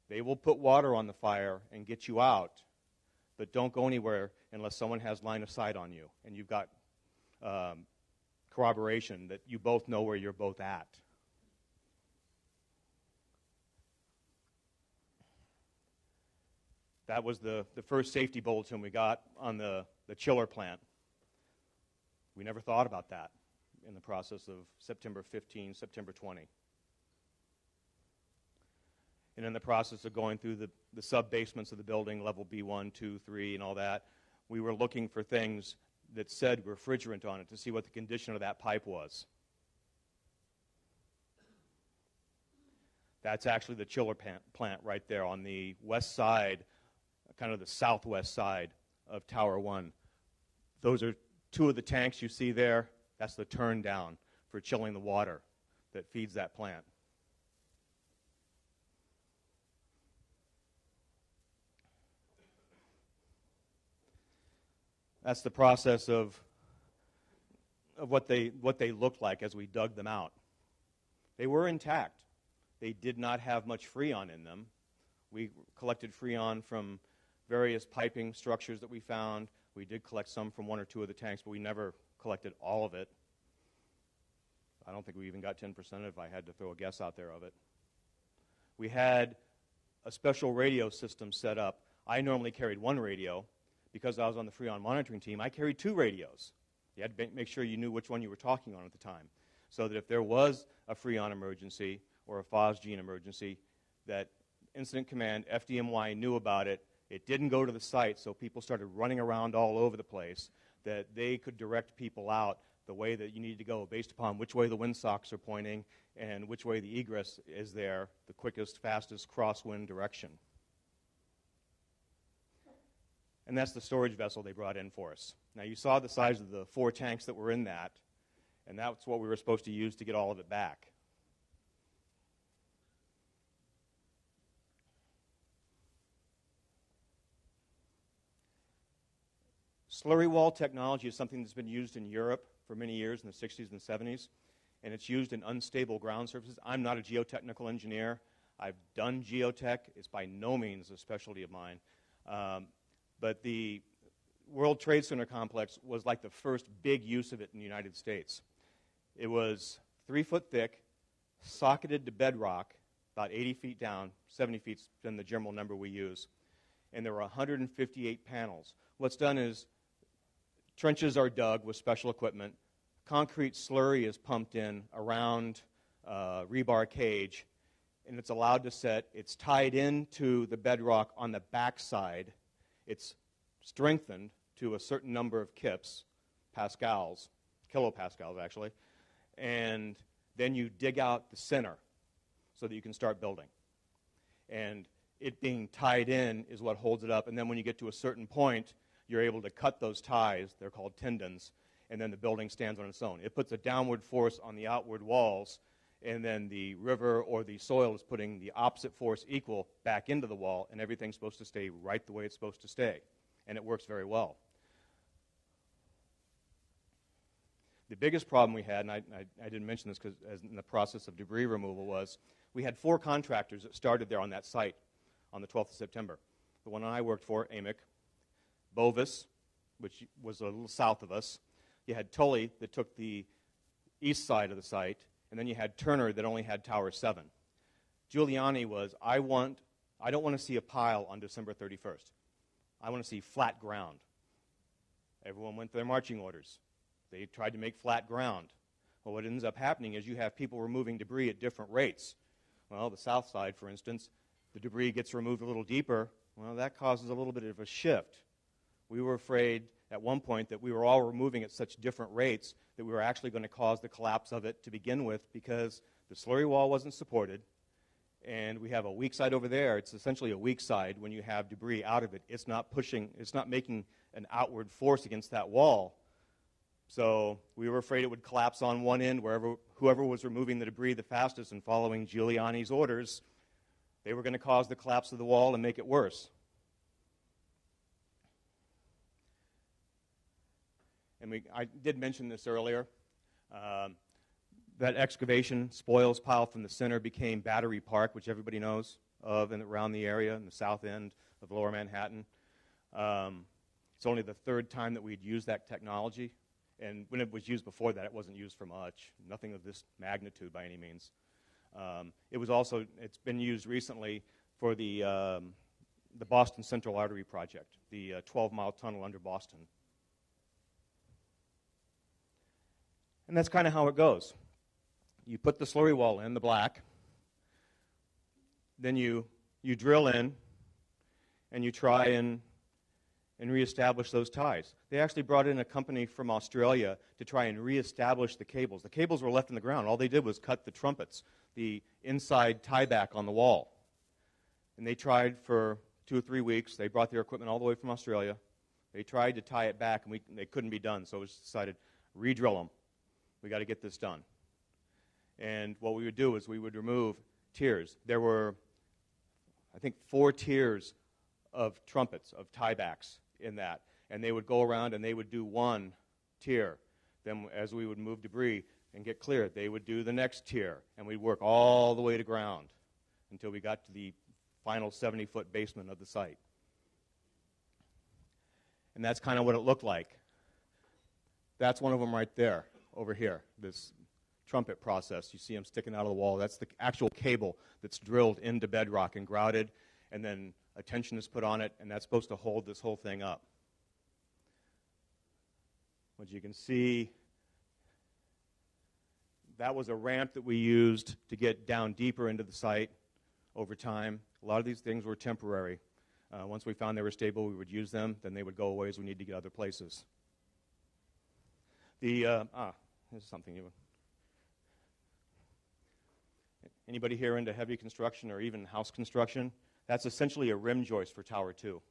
They will put water on the fire and get you out, but don't go anywhere unless someone has line of sight on you and you've got corroboration that you both know where you're both at. That was the first safety bulletin we got on the chiller plant. We never thought about that in the process of September 15, September 20. And in the process of going through the sub-basements of the building, level B1, 2, 3, and all that, we were looking for things that said refrigerant on it to see what the condition of that pipe was. That's actually the chiller plant right there on the west side, kind of the southwest side of Tower 1. Those are 2 of the tanks you see there. That's the turn down for chilling the water that feeds that plant. That's the process of what they looked like as we dug them out. They were intact. They did not have much Freon in them. We collected Freon from various piping structures that we found. We did collect some from 1 or 2 of the tanks, but we never collected all of it. I don't think we even got 10% if I had to throw a guess out there of it. We had a special radio system set up. I normally carried 1 radio. Because I was on the Freon monitoring team, I carried 2 radios. You had to make sure you knew which one you were talking on at the time, so that if there was a Freon emergency or a phosgene emergency, that Incident Command, FDMY, knew about it. It didn't go to the site, so people started running around all over the place, that they could direct people out the way that you needed to go based upon which way the windsocks are pointing and which way the egress is there, the quickest, fastest crosswind direction. And that's the storage vessel they brought in for us. Now, you saw the size of the 4 tanks that were in that, and that's what we were supposed to use to get all of it back. Slurry wall technology is something that's been used in Europe for many years in the 60s and 70s, and it's used in unstable ground surfaces. I'm not a geotechnical engineer. I've done geotech. It's by no means a specialty of mine. But the World Trade Center complex was like the first big use of it in the United States. It was 3 foot thick, socketed to bedrock, about 80 feet down, 70 feet than the general number we use. And there were 158 panels. What's done is trenches are dug with special equipment. Concrete slurry is pumped in around rebar cage, and it's allowed to set. It's tied into the bedrock on the backside. It's strengthened to a certain number of kips, pascals, kilopascals actually, and then you dig out the center so that you can start building. And it being tied in is what holds it up, and then when you get to a certain point, you're able to cut those ties, they're called tendons, and then the building stands on its own. It puts a downward force on the outward walls, and then the river or the soil is putting the opposite force equal back into the wall, and everything's supposed to stay right the way it's supposed to stay. And it works very well. The biggest problem we had, and I didn't mention this because in the process of debris removal, was we had 4 contractors that started there on that site on the 12th of September. The one I worked for, Amic, Bovis, which was a little south of us. You had Tully that took the east side of the site, and then you had Turner that only had Tower 7. Giuliani was, I don't want to see a pile on December 31st. I want to see flat ground. Everyone went to their marching orders. They tried to make flat ground. Well, what ends up happening is you have people removing debris at different rates. Well, the south side, for instance, the debris gets removed a little deeper. Well, that causes a little bit of a shift. We were afraid at one point that we were all removing at such different rates that we were actually going to cause the collapse of it to begin with because the slurry wall wasn't supported, and we have a weak side over there. It's essentially a weak side when you have debris out of it. It's not making an outward force against that wall. So we were afraid it would collapse on one end whoever was removing the debris the fastest and following Giuliani's orders, they were going to cause the collapse of the wall and make it worse. And I did mention this earlier. That excavation spoils pile from the center became Battery Park, which everybody knows of and around the area in the south end of Lower Manhattan. It's only the 3rd time that we'd used that technology. And when it was used before that, it wasn't used for much. Nothing of this magnitude by any means. It's been used recently for the Boston Central Artery Project, the 12-mile tunnel under Boston. And that's kind of how it goes. You put the slurry wall in, the black, then you drill in, and you try and reestablish those ties. They actually brought in a company from Australia to try and reestablish the cables. The cables were left in the ground. All they did was cut the trumpets, the inside tieback on the wall. And they tried for 2 or 3 weeks. They brought their equipment all the way from Australia. They tried to tie it back, and they couldn't be done. So it was decided, re-drill them. We got to get this done. And what we would do is we would remove tiers. There were, I think, 4 tiers of trumpets, of tiebacks in that. And they would go around and they would do 1 tier. Then as we would move debris and get cleared, they would do the next tier. And we'd work all the way to ground until we got to the final 70-foot basement of the site. And that's kind of what it looked like. That's one of them right there, over here, this trumpet process. You see them sticking out of the wall. That's the actual cable that's drilled into bedrock and grouted, and then a tension is put on it, and that's supposed to hold this whole thing up. What you can see, that was a ramp that we used to get down deeper into the site over time. A lot of these things were temporary. Once we found they were stable, we would use them. Then they would go away as we need to get other places. Here's something new. Anybody here into heavy construction or even house construction? That's essentially a rim joist for Tower 2.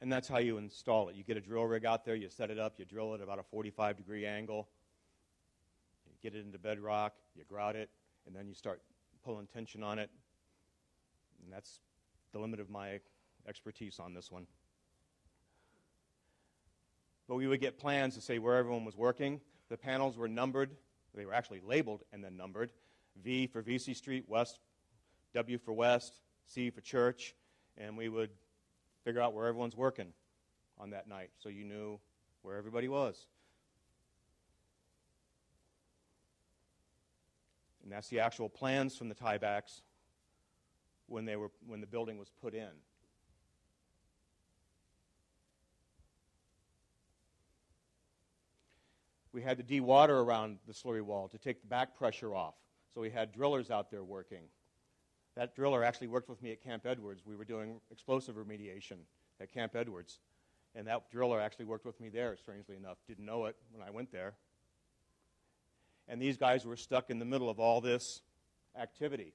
And that's how you install it. You get a drill rig out there, you set it up, you drill it at about a 45-degree angle, you get it into bedrock, you grout it, and then you start pulling tension on it. And that's the limit of my expertise on this one. But we would get plans to say where everyone was working. The panels were numbered. They were actually labeled and then numbered. V for VC Street, West, W for West, C for Church, and we would figure out where everyone's working on that night so you knew where everybody was. And that's the actual plans from the tiebacks when the building was put in. We had to de-water around the slurry wall to take the back pressure off. So we had drillers out there working. That driller actually worked with me at Camp Edwards. We were doing explosive remediation at Camp Edwards. And that driller actually worked with me there, strangely enough. Didn't know it when I went there. And these guys were stuck in the middle of all this activity.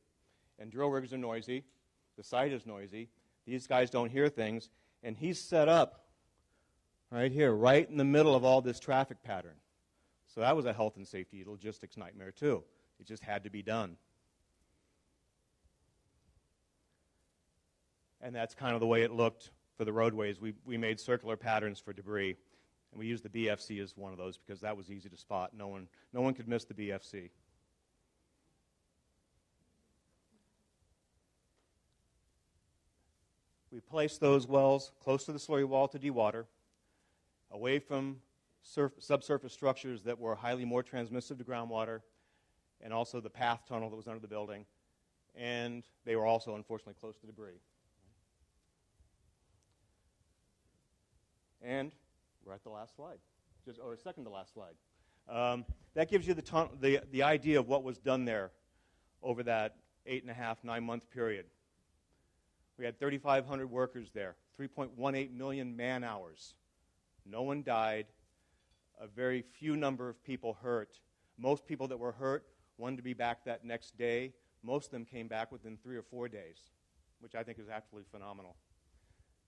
And drill rigs are noisy. The site is noisy. These guys don't hear things. And he's set up right here, right in the middle of all this traffic pattern. So that was a health and safety logistics nightmare, too. It just had to be done. and that's kind of the way it looked for the roadways. We made circular patterns for debris, and we used the BFC as one of those because that was easy to spot. No one could miss the BFC. We placed those wells close to the slurry wall to dewater, away from subsurface structures that were highly more transmissive to groundwater, and also the path tunnel that was under the building. And they were also, unfortunately, close to debris. And we're at the last slide, or second to last slide. That gives you the idea of what was done there over that 8.5, 9-month period. We had 3,500 workers there, 3.18 million man-hours. No one died. A very few number of people hurt. Most people that were hurt wanted to be back that next day. Most of them came back within 3 or 4 days, which I think is absolutely phenomenal.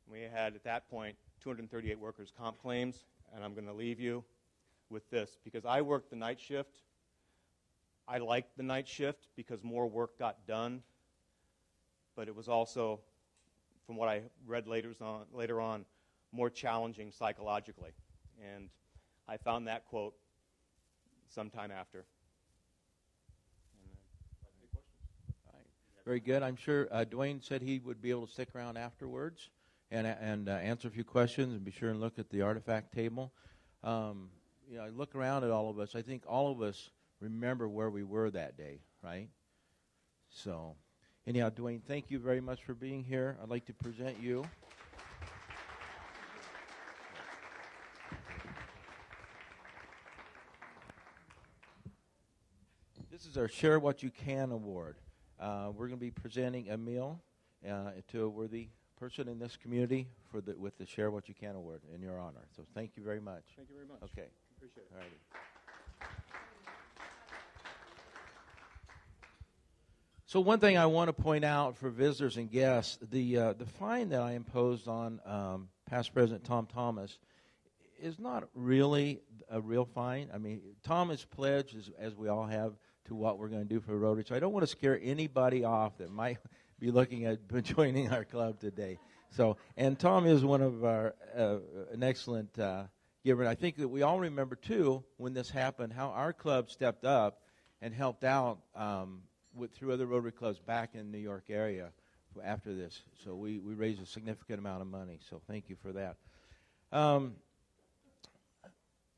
We had, at that point, 238 workers' comp claims, and I'm going to leave you with this. Because I worked the night shift, I liked the night shift because more work got done, but it was also, from what I read later on, more challenging psychologically. And I found that quote sometime after. Very good. I'm sure Dwayne said he would be able to stick around afterwards and answer a few questions, and be sure and look at the artifact table. I look around at all of us. I think all of us remember where we were that day, right? So, anyhow, Dwayne, thank you very much for being here. I'd like to present you. This is our Share What You Can award. We're going to be presenting a meal to a worthy person in this community with the Share What You Can award in your honor. So thank you very much. Thank you very much. Okay. Appreciate it. All righty. So one thing I want to point out for visitors and guests, the fine that I imposed on past President Tom Thomas is not really a real fine. I mean, Tom has pledged, as we all have, to what we're going to do for Rotary. So I don't want to scare anybody off that might be looking at joining our club today. So, and Tom is one of our an excellent giver. And I think that we all remember too, when this happened, how our club stepped up and helped out through other Rotary clubs back in the New York area after this. So we raised a significant amount of money. So thank you for that.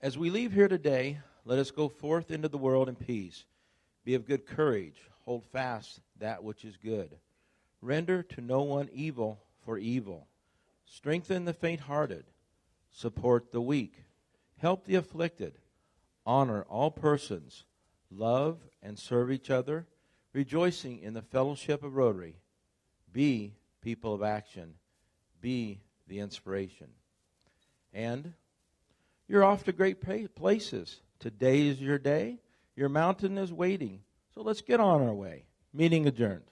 As we leave here today, let us go forth into the world in peace. Be of good courage. Hold fast that which is good. Render to no one evil for evil. Strengthen the faint-hearted. Support the weak. Help the afflicted. Honor all persons. Love and serve each other, rejoicing in the fellowship of Rotary. Be people of action. Be the inspiration. And you're off to great places. Today is your day. Your mountain is waiting. So let's get on our way. Meeting adjourned.